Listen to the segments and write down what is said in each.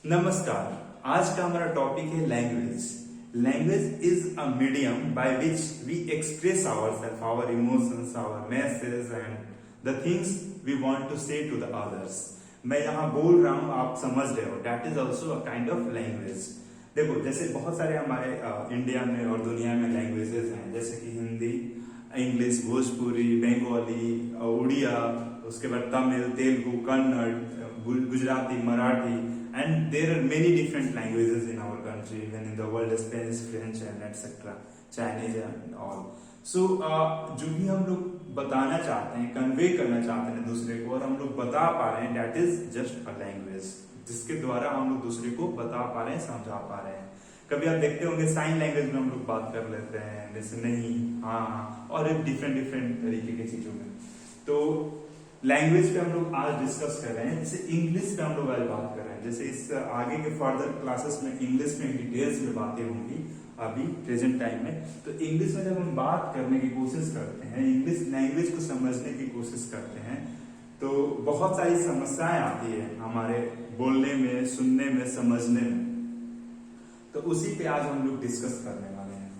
नमस्कार। आज का हमारा टॉपिक है language. Language is a medium by which we express ourself, our emotions, our message and the things we want to say to the others. मैं यहाँ बोल रहा हूँ, आप समझ रहे हो, that is also a kind of language. देखो, जैसे बहुत सारे हमारे इंडिया में और दुनिया में लैंग्वेजेस हैं, जैसे कि हिंदी, इंग्लिश, भोजपुरी, बंगाली, उड़िया, उसके बाद Tamil, Telugu, Kannada, Gujarati, Marathi, and there are many different languages in our country, even in the world, Spanish, French and etc, Chinese and all. So जो भी हम लोग बताना चाहते हैं, कन्वे करना चाहते हैं दूसरे को, और हम लोग बता पा रहे हैं, that is just a language, जिसके द्वारा हम लोग दूसरे को बता पा रहे हैं, समझा पा रहे हैं। कभी आप देखते होंगे साइन लैंग्वेज में हम लोग बात कर लेते हैं, जैसे नहीं, हाँ, और डिफरेंट तरीके की चीजों में। तो लैंग्वेज पे हम लोग आज डिस्कस कर रहे हैं, जैसे इंग्लिश पे हम लोग आज बात कर रहे हैं। जैसे इस आगे के फर्दर क्लासेस में इंग्लिश में डिटेल्स में बातें होंगी अभी प्रेजेंट टाइम में। तो इंग्लिश में जब हम बात करने की कोशिश करते हैं, इंग्लिश लैंग्वेज को समझने की कोशिश करते हैं, तो बहुत सारी समस्याएं आती है हमारे बोलने में, सुनने में, समझने में। तो उसी पे आज हम लोग डिस्कस करने वाले हैं।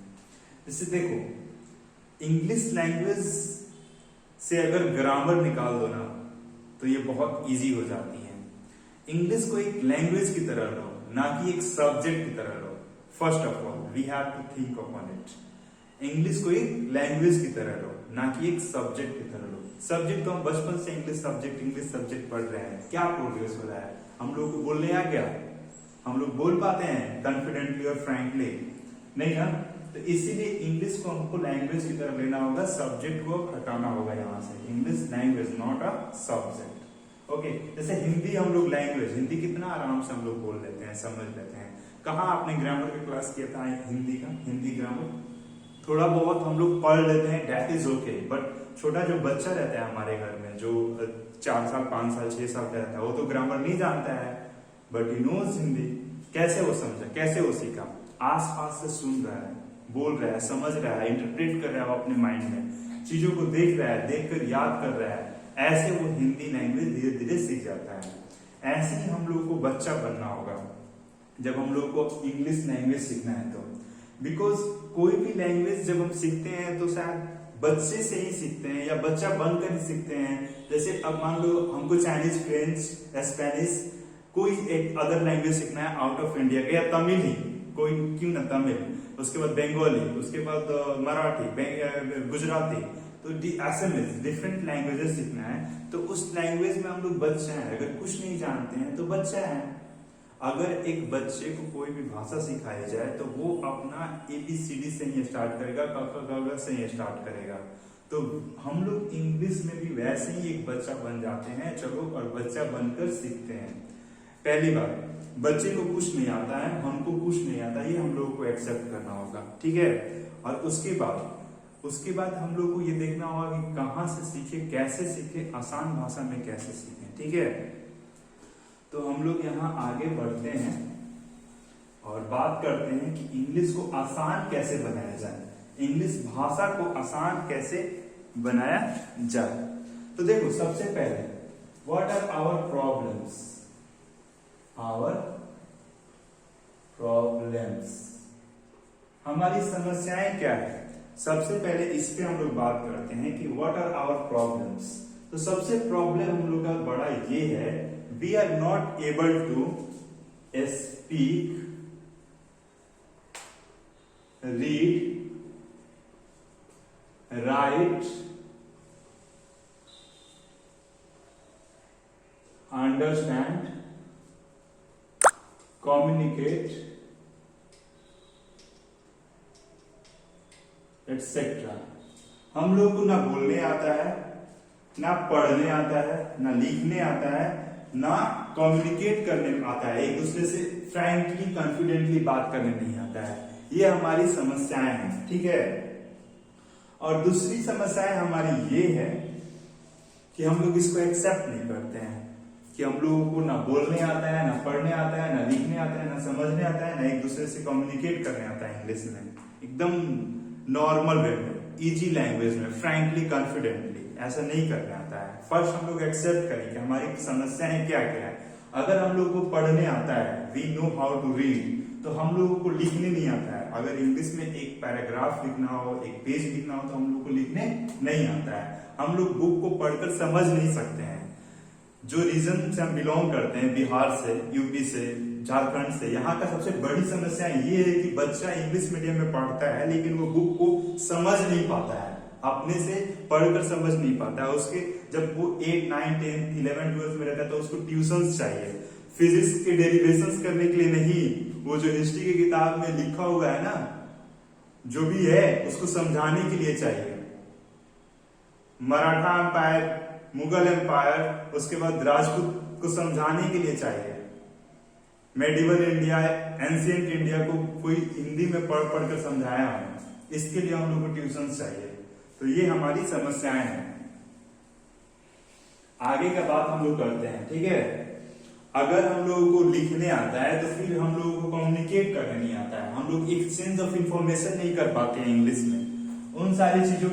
जैसे देखो, इंग्लिश लैंग्वेज से अगर ग्रामर निकाल दो ना, तो ये बहुत इजी हो जाती है। इंग्लिश को एक लैंग्वेज की तरह लो, ना कि एक सब्जेक्ट की तरह लो। First of all we have to think upon it. English को एक लैंग्वेज की तरह लो, ना कि एक सब्जेक्ट की तरह लो। सब्जेक्ट तो हम बचपन से इंग्लिश सब्जेक्ट पढ़ रहे हैं, क्या प्रोग्रेस हो रहा है? हम लोग को बोलने आ गया? हम लोग बोल पाते हैं कॉन्फिडेंटली और फ्रैंकली? नहीं ना। तो इसीलिए इंग्लिश को हमको लैंग्वेज की तरफ लेना होगा, सब्जेक्ट को हटाना होगा यहाँ से। English language, not a subject. Okay, जैसे हिंदी हम लोग लैंग्वेज, हिंदी कितना आराम से हम लोग बोल लेते हैं, समझ लेते हैं। कहाँ आपने ग्रामर का क्लास किया था हिंदी का? हिंदी ग्रामर थोड़ा बहुत हम लोग पढ़ लेते हैं, दैट इज ओके। बट छोटा जो बच्चा रहता है हमारे घर में, जो 4 साल, 5 साल, 6 साल का रहता है, वो तो ग्रामर नहीं जानता है, बट ही नोज हिंदी। कैसे वो समझा, कैसे वो सीखा? आस पास से सुन रहा है, बोल रहा है, समझ रहा है, इंटरप्रेट कर रहा है अपने माइंड में, चीजों को देख रहा है, देखकर याद कर रहा है। ऐसे वो हिंदी लैंग्वेज धीरे धीरे सीख जाता है। ऐसे ही हम लोग को बच्चा बनना होगा जब हम लोग को इंग्लिश लैंग्वेज सीखना है तो। बिकॉज कोई भी लैंग्वेज जब हम सीखते हैं तो शायद बच्चे से ही सीखते हैं, या बच्चा बनकर ही सीखते हैं। जैसे अब मान लो हमको चाइनीज, फ्रेंच, स्पेनिश, कोई एक अदर लैंग्वेज सीखना है आउट ऑफ इंडिया का, या तमिल ही, कोई क्यों ना तमिल, उसके बाद बंगाली, उसके बाद मराठी, गुजराती, तो असमीज, डिफरेंट लैंग्वेजेस सीखना है। तो उस लैंग्वेज में हम लोग बच्चे हैं, अगर कुछ नहीं जानते हैं तो बच्चा है। अगर एक बच्चे को कोई भी भाषा सिखाई जाए तो वो अपना ABCD से ही स्टार्ट करेगा, क से ही स्टार्ट करेगा। तो हम लोग इंग्लिश में भी वैसे ही एक बच्चा बन जाते हैं, चलो, और बच्चा बनकर सीखते हैं। पहली बात, बच्चे को कुछ नहीं आता है, हमको कुछ नहीं आता, ये हम लोगों को एक्सेप्ट करना होगा, ठीक है। और उसके बाद हम लोग को ये देखना होगा कि कहाँ से सीखे, कैसे सीखे, आसान भाषा में कैसे सीखे, ठीक है। तो हम लोग यहाँ आगे बढ़ते हैं और बात करते हैं कि इंग्लिश को आसान कैसे बनाया जाए, इंग्लिश भाषा को आसान कैसे बनाया जाए। तो देखो, सबसे पहले व्हाट आर आवर प्रॉब्लम्स, हमारी समस्याएं क्या है। सबसे पहले इस पे हम लोग बात करते हैं कि व्हाट आर आवर प्रॉब्लम्स। तो सबसे प्रॉब्लम हम लोग का बड़ा ये है, we are not able to speak, read, write, understand, communicate etcetera. हम लोग को ना बोलने आता है, ना पढ़ने आता है, ना लिखने आता है, ना कम्युनिकेट करने आता है, एक दूसरे से फ्रैंकली, कॉन्फिडेंटली बात करने नहीं आता है। ये हमारी समस्याएं हैं, ठीक है। और दूसरी समस्याएं हमारी ये है कि हम लोग इसको एक्सेप्ट नहीं करते हैं कि हम लोगों को ना बोलने आता है, ना पढ़ने आता है, ना लिखने आता है, ना समझने आता है, ना एक दूसरे से कम्युनिकेट करने आता है इंग्लिश में, एकदम नॉर्मल वे में, इजी लैंग्वेज में, फ्रैंकली, कॉन्फिडेंटली। ऐसा नहीं करने आता है। फर्स्ट हम लोग एक्सेप्ट करें कि हमारी समस्याएं क्या क्या है, अगर हम लोग को पढ़ने आता है, we know how to read, तो हम लोगों को लिखने नहीं आता है। अगर इंग्लिश में एक पैराग्राफ लिखना हो, एक पेज लिखना हो, तो हम लोग को लिखने नहीं आता है। हम लोग बुक को पढ़कर समझ नहीं सकते हैं। जो रीजन से हम बिलोंग करते हैं, बिहार से, यूपी से, झारखंड से, यहाँ का सबसे बड़ी समस्या ये है कि बच्चा इंग्लिश मीडियम में पढ़ता है लेकिन वो बुक को समझ नहीं पाता है, अपने से पढ़कर समझ नहीं पाता है। उसके जब वो 8, 9, 10, 11, 12 में रहता है तो उसको ट्यूशंस चाहिए, फिजिक्स के डेरिवेशंस करने के लिए नहीं, वो जो हिस्ट्री की किताब में लिखा हुआ है ना, जो भी है उसको समझाने के लिए चाहिए। मराठा एम्पायर, मुगल एम्पायर, उसके बाद राजपूत को समझाने के लिए चाहिए। मेडिवल इंडिया, एंशिएंट इंडिया को कोई हिंदी में पढ़ कर समझाया है, इसके लिए हम लोग को ट्यूशन चाहिए। तो ये हमारी समस्याएं हैं। आगे का बात हम लोग करते हैं, ठीक है। अगर हम लोगों को लिखने आता है तो फिर हम लोगों को कम्युनिकेट करने नहीं आता है, हम लोग एक्सचेंज ऑफ इंफॉर्मेशन नहीं कर पाते हैं इंग्लिश में। उन सारी चीजों